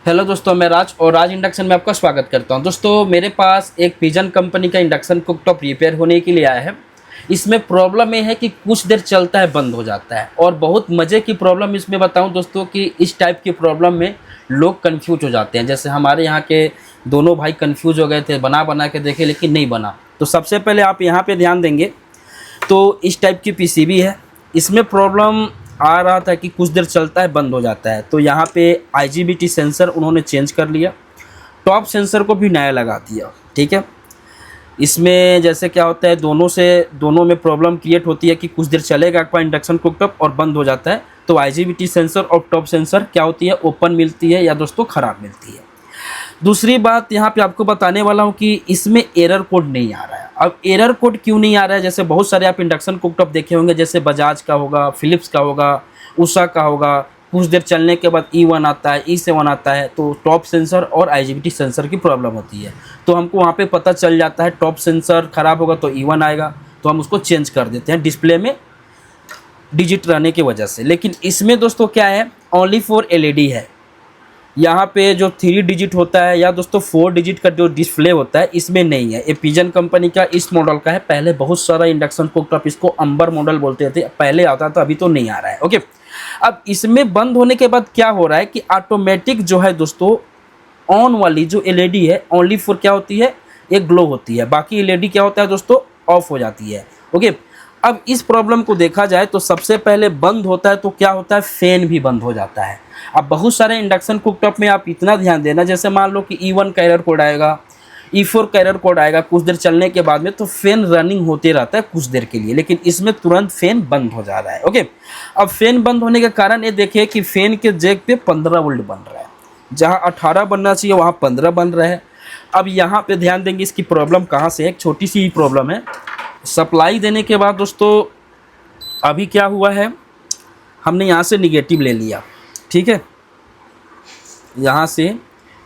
Hello दोस्तों, मैं राज और राज इंडक्शन में आपका स्वागत करता हूं। दोस्तों, मेरे पास एक पिजन कंपनी का इंडक्शन कुकटॉप रिपेयर होने के लिए आया है। इसमें प्रॉब्लम ये है कि कुछ देर चलता है, बंद हो जाता है। और बहुत मज़े की प्रॉब्लम इसमें बताऊं दोस्तों कि इस टाइप की प्रॉब्लम में लोग कन्फ्यूज हो जाते हैं। जैसे हमारे यहाँ के दोनों भाई कन्फ्यूज हो गए थे, बना बना के देखे लेकिन नहीं बना। तो सबसे पहले आप यहाँ पर ध्यान देंगे तो इस टाइप की पीसीबी है। इसमें प्रॉब्लम आ रहा था कि कुछ देर चलता है, बंद हो जाता है। तो यहाँ पे IGBT सेंसर उन्होंने चेंज कर लिया, टॉप सेंसर को भी नया लगा दिया। ठीक है, इसमें जैसे क्या होता है, दोनों में प्रॉब्लम क्रिएट होती है कि कुछ देर चलेगा आपका इंडक्शन कुकटॉप और बंद हो जाता है। तो IGBT सेंसर और टॉप सेंसर क्या होती है, ओपन मिलती है या दोस्तों ख़राब मिलती है। दूसरी बात यहाँ पे आपको बताने वाला हूँ कि इसमें एरर कोड नहीं आ रहा है। अब एरर कोड क्यों नहीं आ रहा है, जैसे बहुत सारे आप इंडक्शन कुकटॉप देखे होंगे, जैसे बजाज का होगा, फिलिप्स का होगा, उषा का होगा। कुछ देर चलने के बाद E1 आता है, E7 आता है, तो टॉप सेंसर और IGBT सेंसर की प्रॉब्लम होती है। तो हमको वहाँ पे पता चल जाता है टॉप सेंसर ख़राब होगा तो E1 आएगा, तो हम उसको चेंज कर देते हैं डिस्प्ले में डिजिट रहने की वजह से। लेकिन इसमें दोस्तों क्या है, ओनली फॉर LED है। यहाँ पे जो 3 डिजिट होता है या दोस्तों 4 डिजिट का जो डिस्प्ले होता है, इसमें नहीं है। ये पिजन कंपनी का इस मॉडल का है। पहले बहुत सारा इंडक्शन कुकटॉप इसको अंबर मॉडल बोलते थे, पहले आता था, अभी तो नहीं आ रहा है। ओके, अब इसमें बंद होने के बाद क्या हो रहा है कि ऑटोमेटिक जो है दोस्तों, ऑन वाली जो LED है ओनली फॉर क्या होती है, एक ग्लो होती है। बाकी LED क्या होता है दोस्तों, ऑफ हो जाती है। ओके, अब इस प्रॉब्लम को देखा जाए तो सबसे पहले बंद होता है तो क्या होता है, फैन भी बंद हो जाता है। अब बहुत सारे इंडक्शन कुकटॉप में आप इतना ध्यान देना, जैसे मान लो कि E1 का एरर कोड आएगा, E4 का एरर कोड आएगा कुछ देर चलने के बाद में, तो फैन रनिंग होते रहता है कुछ देर के लिए, लेकिन इसमें तुरंत फैन बंद हो जा रहा है। ओके, अब फैन बंद होने के कारण ये देखिए कि फैन के जैक पे 15 वोल्ट बन रहा है, जहाँ 18 बनना चाहिए वहाँ 15 बन रहा है। अब यहाँ पे ध्यान देंगे इसकी प्रॉब्लम कहाँ से है। एक छोटी सी प्रॉब्लम है, सप्लाई देने के बाद दोस्तों अभी क्या हुआ है, हमने यहाँ से निगेटिव ले लिया। ठीक है, यहाँ से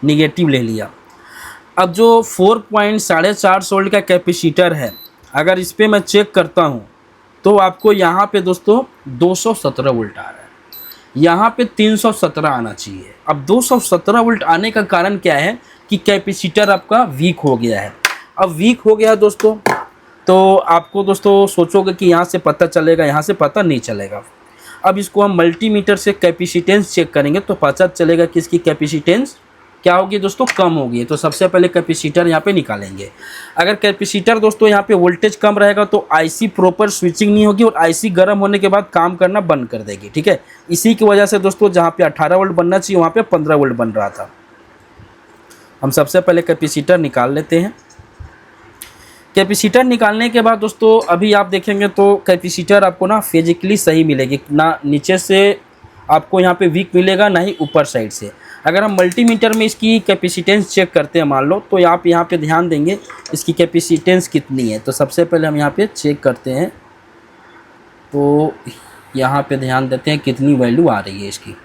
निगेटिव ले लिया। अब जो 4.4 वोल्ट का कैपेसिटर है, अगर इस पर मैं चेक करता हूँ तो आपको यहाँ पे दोस्तों 217 वोल्ट आ रहा है, यहाँ पे 317 आना चाहिए। अब 217 वोल्ट आने का कारण क्या है कि कैपेसिटर आपका वीक हो गया है। अब वीक हो गया दोस्तों, तो आपको दोस्तों सोचोगे कि यहाँ से पता चलेगा, यहाँ से पता नहीं चलेगा। अब इसको हम मल्टीमीटर से कैपेसिटेंस चेक करेंगे तो पता चलेगा कि इसकी कैपेसिटेंस क्या होगी दोस्तों, कम होगी। तो सबसे पहले कैपेसिटर यहाँ पे निकालेंगे। अगर कैपेसिटर दोस्तों यहाँ पे वोल्टेज कम रहेगा तो IC प्रॉपर स्विचिंग नहीं होगी और IC गर्म होने के बाद काम करना बंद कर देगी। ठीक है, इसी की वजह से दोस्तों जहाँ पे 18 वोल्ट बनना चाहिए वहाँ पे 15 वोल्ट बन रहा था। हम सबसे पहले कैपेसिटर निकाल लेते हैं। कैपेसिटर निकालने के बाद दोस्तों अभी आप देखेंगे तो कैपेसिटर आपको ना फिजिकली सही मिलेगी, ना नीचे से आपको यहाँ पे वीक मिलेगा, ना ही ऊपर साइड से। अगर हम मल्टीमीटर में इसकी कैपेसिटेंस चेक करते हैं मान लो, तो आप यहाँ पे ध्यान देंगे इसकी कैपेसिटेंस कितनी है। तो सबसे पहले हम यहाँ पे चेक करते हैं, तो यहाँ पे ध्यान देते हैं कितनी वैल्यू आ रही है इसकी।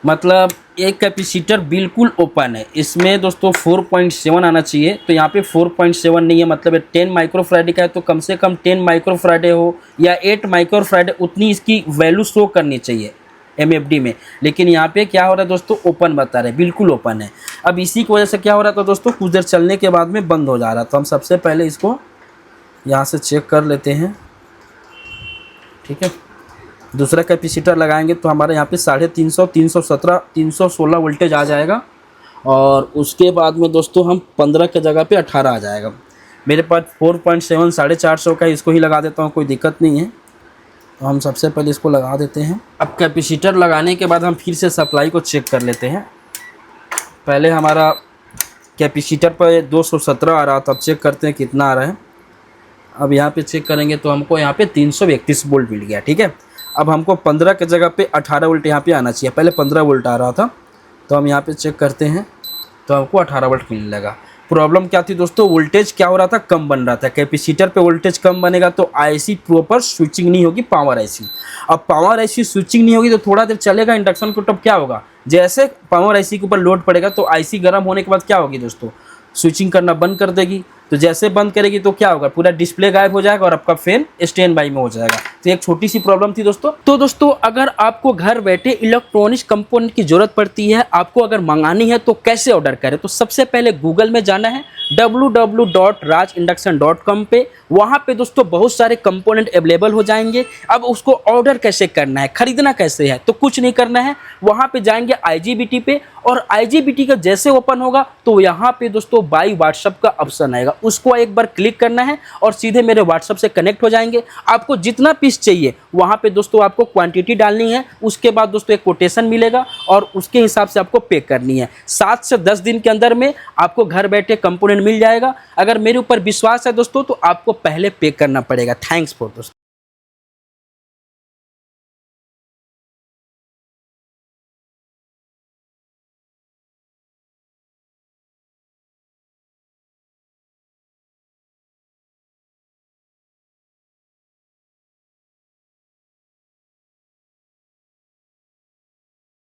मतलब एक कैपेसिटर बिल्कुल ओपन है, इसमें दोस्तों 4.7 आना चाहिए, तो यहाँ पे 4.7 नहीं है, मतलब 10 माइक्रोफैराड का है, तो कम से कम 10 माइक्रोफैराड हो या 8 माइक्रोफैराड, उतनी इसकी वैल्यू शो करनी चाहिए MFD में। लेकिन यहाँ पे क्या हो रहा है दोस्तों, ओपन बता रहे, बिल्कुल ओपन है। अब इसी की वजह से क्या हो रहा था दोस्तों, कुछ देर चलने के बाद में बंद हो जा रहा। तो हम सबसे पहले इसको यहाँ से चेक कर लेते हैं। ठीक है, दूसरा कैपेसिटर लगाएंगे तो हमारे यहाँ पे 350, 317, 316 वोल्टेज आ जाएगा। और उसके बाद में दोस्तों हम 15 के जगह पे 18 आ जाएगा। मेरे पास 4.7 450 का, इसको ही लगा देता हूँ, कोई दिक्कत नहीं है। तो हम सबसे पहले इसको लगा देते हैं। अब कैपेसिटर लगाने के बाद हम फिर से सप्लाई को चेक कर लेते हैं। पहले हमारा कैपेसिटर पर 217 आ रहा था, अब चेक करते हैं कितना आ रहा है। अब यहाँ पे चेक करेंगे तो हमको यहाँ पे 331 वोल्ट मिल गया। ठीक है, अब हमको 15 के जगह पे 18 वोल्ट यहाँ पे आना चाहिए, पहले 15 वोल्ट आ रहा था। तो हम यहाँ पे चेक करते हैं तो हमको 18 वोल्ट मिलने लगा। प्रॉब्लम क्या थी दोस्तों, वोल्टेज क्या हो रहा था, कम बन रहा था। कैपेसिटर पे वोल्टेज कम बनेगा तो IC प्रॉपर स्विचिंग नहीं होगी, पावर IC। अब पावर IC स्विचिंग नहीं होगी तो थोड़ा देर चलेगा इंडक्शन को, तब क्या होगा, जैसे पावर IC के ऊपर लोड पड़ेगा तो IC गर्म होने के बाद क्या होगी दोस्तों, स्विचिंग करना बंद कर देगी। तो जैसे बंद करेगी तो क्या होगा, पूरा डिस्प्ले गायब हो जाएगा और आपका फैन स्टैंड बाई में हो जाएगा। तो एक छोटी सी प्रॉब्लम थी दोस्तों। तो दोस्तों अगर आपको घर बैठे इलेक्ट्रॉनिक्स कंपोनेंट की जरूरत पड़ती है, आपको अगर मंगानी है तो कैसे ऑर्डर करें, तो सबसे पहले गूगल में जाना है www.rajinduction.com पे। वहाँ पे दोस्तों बहुत सारे कंपोनेंट अवेलेबल हो जाएंगे। अब उसको ऑर्डर कैसे करना है, खरीदना कैसे है, तो कुछ नहीं करना है, वहाँ पे जाएंगे IGBT पे, और IGBT का जैसे ओपन होगा तो यहाँ पे दोस्तों बाई व्हाट्सअप का ऑप्शन आएगा, उसको एक बार क्लिक करना है और सीधे मेरे व्हाट्सअप से कनेक्ट हो जाएंगे। आपको जितना पीस चाहिए वहाँ पे दोस्तों आपको क्वांटिटी डालनी है, उसके बाद दोस्तों एक कोटेशन मिलेगा और उसके हिसाब से आपको पे करनी है। 7 से 10 दिन के अंदर में आपको घर बैठे कंपोनेंट मिल जाएगा। अगर मेरे ऊपर विश्वास है दोस्तों तो आपको पहले पे करना पड़ेगा। थैंक्स फॉर दोस्तों।